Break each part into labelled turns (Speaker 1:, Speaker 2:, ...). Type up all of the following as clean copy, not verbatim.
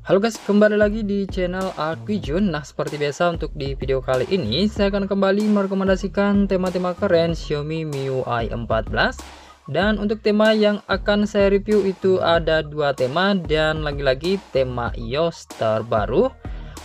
Speaker 1: Halo guys, kembali lagi di channel Aquijun. Nah, seperti biasa untuk di video kali ini saya akan kembali merekomendasikan tema-tema keren Xiaomi MIUI 14. Dan untuk tema yang akan saya review itu ada dua tema, dan lagi-lagi tema iOS terbaru.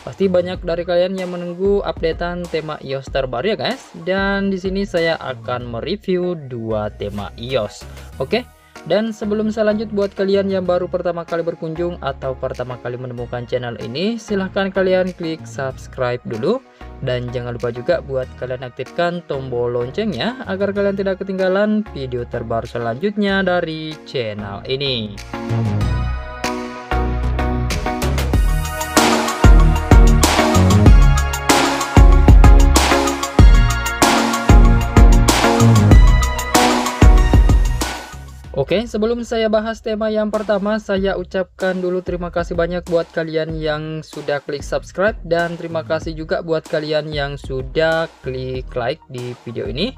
Speaker 1: Pasti banyak dari kalian yang menunggu updatean tema iOS terbaru ya guys. Dan di sini saya akan mereview dua tema iOS. Oke. Dan sebelum saya lanjut, buat kalian yang baru pertama kali berkunjung atau pertama kali menemukan channel ini, silahkan kalian klik subscribe dulu. Dan jangan lupa juga buat kalian aktifkan tombol loncengnya agar kalian tidak ketinggalan video terbaru selanjutnya dari channel ini. Oke, sebelum saya bahas tema yang pertama, saya ucapkan dulu terima kasih banyak buat kalian yang sudah klik subscribe, dan terima kasih juga buat kalian yang sudah klik like di video ini.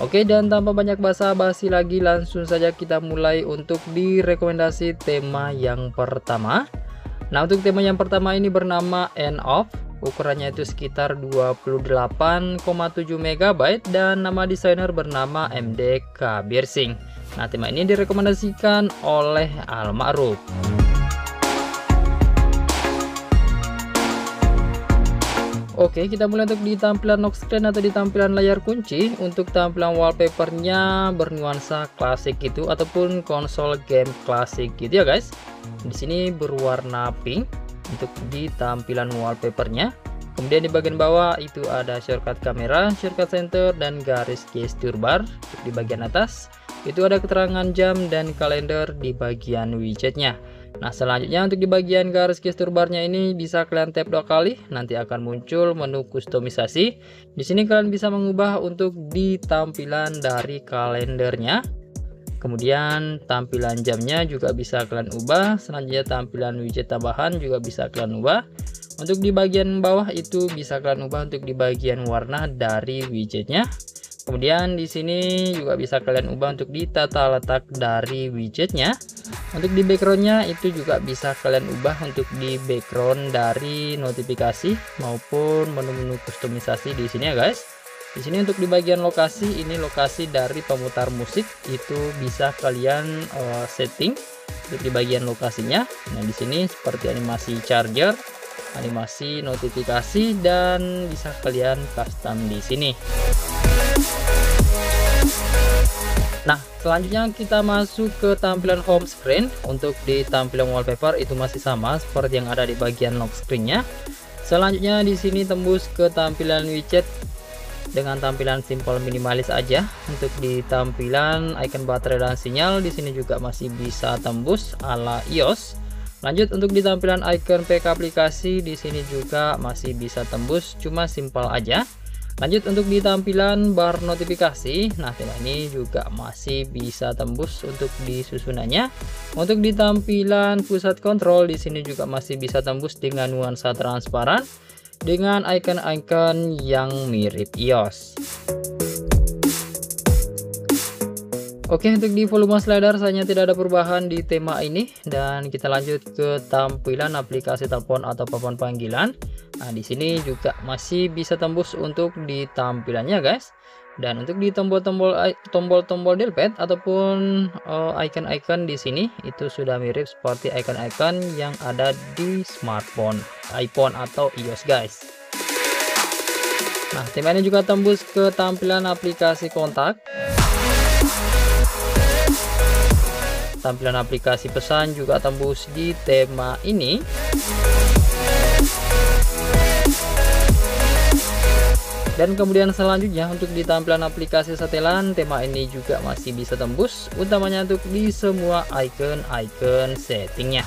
Speaker 1: Oke, dan tanpa banyak basa-basi lagi, langsung saja kita mulai untuk direkomendasi tema yang pertama. Nah, untuk tema yang pertama ini bernama End Of. Ukurannya itu sekitar 28,7 MB dan nama desainer bernama MD Kabirsing. Nah, tema ini direkomendasikan oleh Al-Ma'ruf. Oke, kita mulai untuk di tampilan lock screen atau di tampilan layar kunci. Untuk tampilan wallpapernya bernuansa klasik gitu, ataupun konsol game klasik gitu ya guys. Di sini berwarna pink untuk di tampilan wallpapernya. Kemudian di bagian bawah itu ada shortcut kamera, shortcut center, dan garis gestur bar. Untuk di bagian atas itu ada keterangan jam dan kalender di bagian widgetnya. Nah, selanjutnya untuk di bagian garis gestur barnya ini bisa kalian tap 2 kali, nanti akan muncul menu kustomisasi. Di sini kalian bisa mengubah untuk di tampilan dari kalendernya. Kemudian tampilan jamnya juga bisa kalian ubah. Selanjutnya tampilan widget tambahan juga bisa kalian ubah. Untuk di bagian bawah itu bisa kalian ubah untuk di bagian warna dari widgetnya. Kemudian di sini juga bisa kalian ubah untuk di tata letak dari widgetnya. Untuk di backgroundnya itu juga bisa kalian ubah untuk di background dari notifikasi maupun menu-menu kustomisasi di sini ya guys. Di sini untuk di bagian lokasi, ini lokasi dari pemutar musik itu bisa kalian setting untuk di bagian lokasinya. Nah, di sini seperti animasi charger, animasi notifikasi, dan bisa kalian custom di sini. Nah, selanjutnya kita masuk ke tampilan home screen. Untuk di tampilan wallpaper itu masih sama seperti yang ada di bagian lock screen-nya. Selanjutnya di sini tembus ke tampilan widget dengan tampilan simple minimalis aja. Untuk di tampilan icon baterai dan sinyal di sini juga masih bisa tembus ala iOS. Lanjut untuk di tampilan icon PK aplikasi di sini juga masih bisa tembus, cuma simple aja. Lanjut untuk di tampilan bar notifikasi, nah tema ini juga masih bisa tembus untuk di susunannya. Untuk di tampilan pusat kontrol di sini juga masih bisa tembus dengan nuansa transparan dengan icon-icon yang mirip iOS. Oke, untuk di volume slider sayangnya tidak ada perubahan di tema ini, dan kita lanjut ke tampilan aplikasi telepon atau papan panggilan. Nah, di sini juga masih bisa tembus untuk di tampilannya guys. Dan untuk di tombol-tombol dialpad ataupun icon-icon di sini itu sudah mirip seperti icon-icon yang ada di smartphone iPhone atau iOS guys. Nah, tema ini juga tembus ke tampilan aplikasi kontak. Tampilan aplikasi pesan juga tembus di tema ini. Dan kemudian selanjutnya untuk di tampilan aplikasi setelan, tema ini juga masih bisa tembus, utamanya untuk di semua icon-icon settingnya.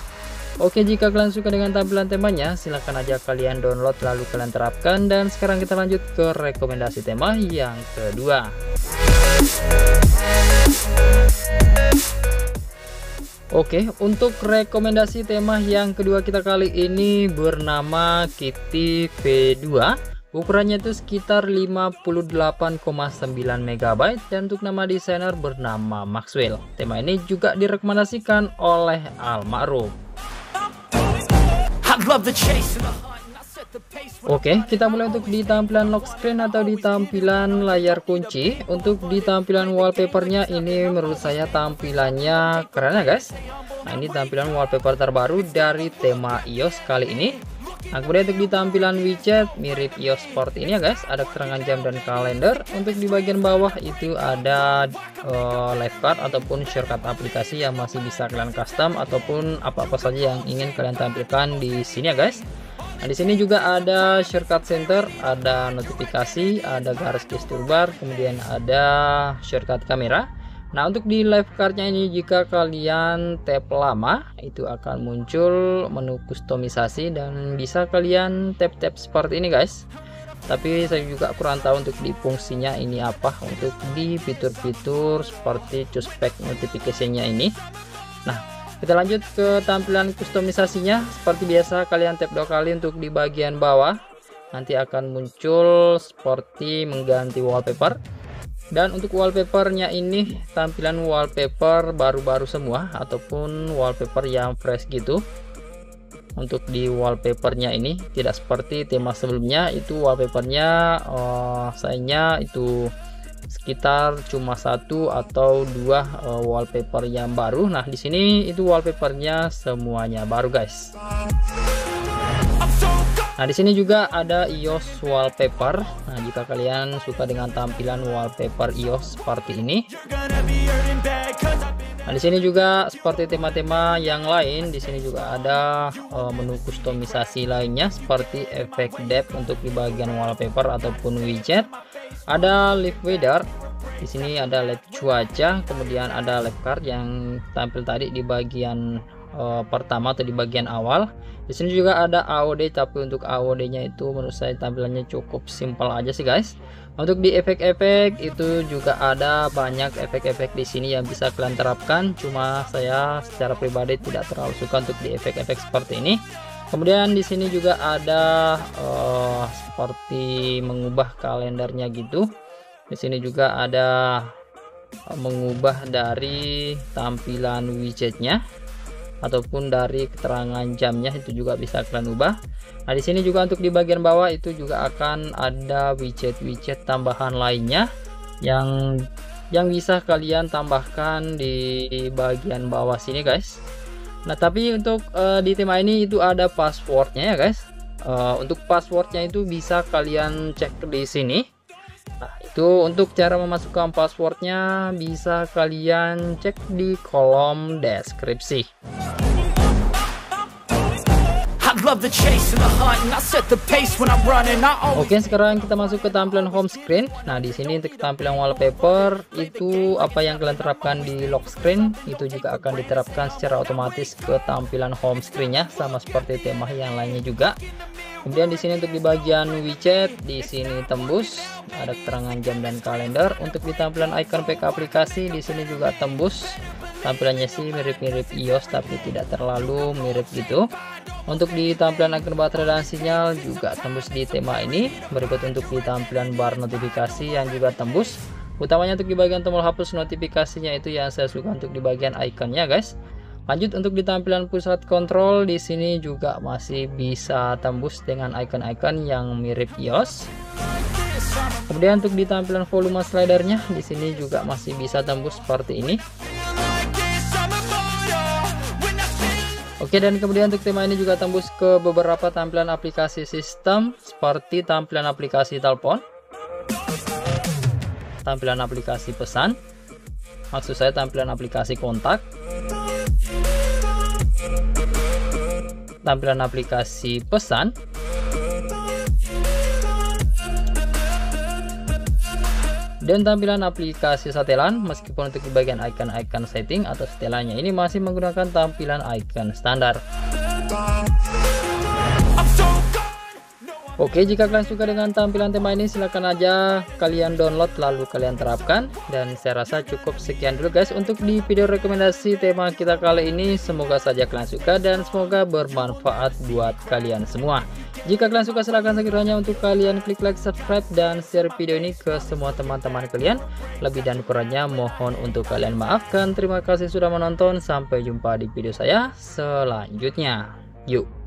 Speaker 1: Oke, jika kalian suka dengan tampilan temanya, silahkan aja kalian download lalu kalian terapkan. Dan sekarang kita lanjut ke rekomendasi tema yang kedua. Oke, untuk rekomendasi tema yang kedua kita kali ini bernama Kitty V2. Ukurannya itu sekitar 58,9 MB dan untuk nama desainer bernama Maxwell. Tema ini juga direkomendasikan oleh Al-Ma'ruf. Oke, kita mulai untuk di tampilan lock screen atau di tampilan layar kunci. Untuk di tampilan wallpapernya ini menurut saya tampilannya keren ya guys. Nah, ini tampilan wallpaper terbaru dari tema iOS kali ini. Nah, kemudian untuk di tampilan widget mirip iOS seperti ini ya guys. Ada keterangan jam dan kalender. Untuk di bagian bawah itu ada live card ataupun shortcut aplikasi yang masih bisa kalian custom ataupun apa-apa saja yang ingin kalian tampilkan di sini ya guys. Nah, di sini juga ada shortcut center, ada notifikasi, ada garis gestur bar, kemudian ada shortcut kamera. Nah, untuk di live cardnya ini jika kalian tap lama itu akan muncul menu kustomisasi dan bisa kalian tap-tap seperti ini guys. Tapi saya juga kurang tahu untuk di fungsinya ini apa untuk di fitur-fitur seperti choose pack notification-nya ini. Nah, kita lanjut ke tampilan kustomisasinya. Seperti biasa kalian tap 2 kali untuk di bagian bawah. Nanti akan muncul seperti mengganti wallpaper. Dan untuk wallpapernya ini tampilan wallpaper baru-baru semua ataupun wallpaper yang fresh gitu. Untuk di wallpapernya ini tidak seperti tema sebelumnya, itu wallpapernya sayangnya itu sekitar cuma 1 atau 2 wallpaper yang baru. Nah, di sini itu wallpapernya semuanya baru guys. Nah, di sini juga ada iOS wallpaper. Nah, jika kalian suka dengan tampilan wallpaper iOS seperti ini. Nah, di sini juga seperti tema-tema yang lain, di sini juga ada menu kustomisasi lainnya seperti efek depth untuk di bagian wallpaper ataupun widget. Ada live weather. Di sini ada live cuaca, kemudian ada live card yang tampil tadi di bagian pertama atau di bagian awal. Di sini juga ada AOD, tapi untuk AOD-nya itu menurut saya tampilannya cukup simpel aja sih guys. Untuk di efek-efek itu juga ada banyak efek-efek di sini yang bisa kalian terapkan. Cuma saya secara pribadi tidak terlalu suka untuk di efek-efek seperti ini. Kemudian di sini juga ada seperti mengubah kalendernya gitu. Di sini juga ada mengubah dari tampilan widgetnya ataupun dari keterangan jamnya, itu juga bisa kalian ubah. Nah, di sini juga untuk di bagian bawah itu juga akan ada widget-widget tambahan lainnya yang bisa kalian tambahkan di bagian bawah sini guys. Nah, tapi untuk di tema ini itu ada passwordnya ya guys. Untuk passwordnya itu bisa kalian cek di sini. Nah, itu untuk cara memasukkan passwordnya bisa kalian cek di kolom deskripsi. Oke, sekarang kita masuk ke tampilan home screen. Nah, di sini untuk tampilan wallpaper itu apa yang kalian terapkan di lock screen itu juga akan diterapkan secara otomatis ke tampilan home screen-nya, sama seperti tema yang lainnya juga. Kemudian di sini untuk di bagian widget, di sini tembus, ada keterangan jam dan kalender. Untuk di tampilan icon pack aplikasi di sini juga tembus. Tampilannya sih mirip-mirip iOS tapi tidak terlalu mirip gitu. Untuk di tampilan icon baterai dan sinyal juga tembus di tema ini. Berikut untuk di tampilan bar notifikasi yang juga tembus. Utamanya untuk di bagian tombol hapus notifikasinya itu yang saya suka untuk di bagian iconnya guys. Lanjut untuk di tampilan pusat kontrol, di sini juga masih bisa tembus dengan icon-icon yang mirip iOS. Kemudian untuk di tampilan volume slidernya di sini juga masih bisa tembus seperti ini. Oke, dan kemudian untuk tema ini juga tembus ke beberapa tampilan aplikasi sistem seperti tampilan aplikasi telepon, tampilan aplikasi pesan, maksud saya tampilan aplikasi kontak, tampilan aplikasi pesan, dan tampilan aplikasi setelan. Meskipun untuk di bagian icon-icon setting atau setelannya ini masih menggunakan tampilan icon standar. Oke, jika kalian suka dengan tampilan tema ini silahkan aja kalian download lalu kalian terapkan. Dan saya rasa cukup sekian dulu guys untuk di video rekomendasi tema kita kali ini. Semoga saja kalian suka dan semoga bermanfaat buat kalian semua. Jika kalian suka silahkan segera untuk kalian klik like, subscribe, dan share video ini ke semua teman-teman kalian. Lebih dan kurangnya mohon untuk kalian maafkan. Terima kasih sudah menonton. Sampai jumpa di video saya selanjutnya. Yuk.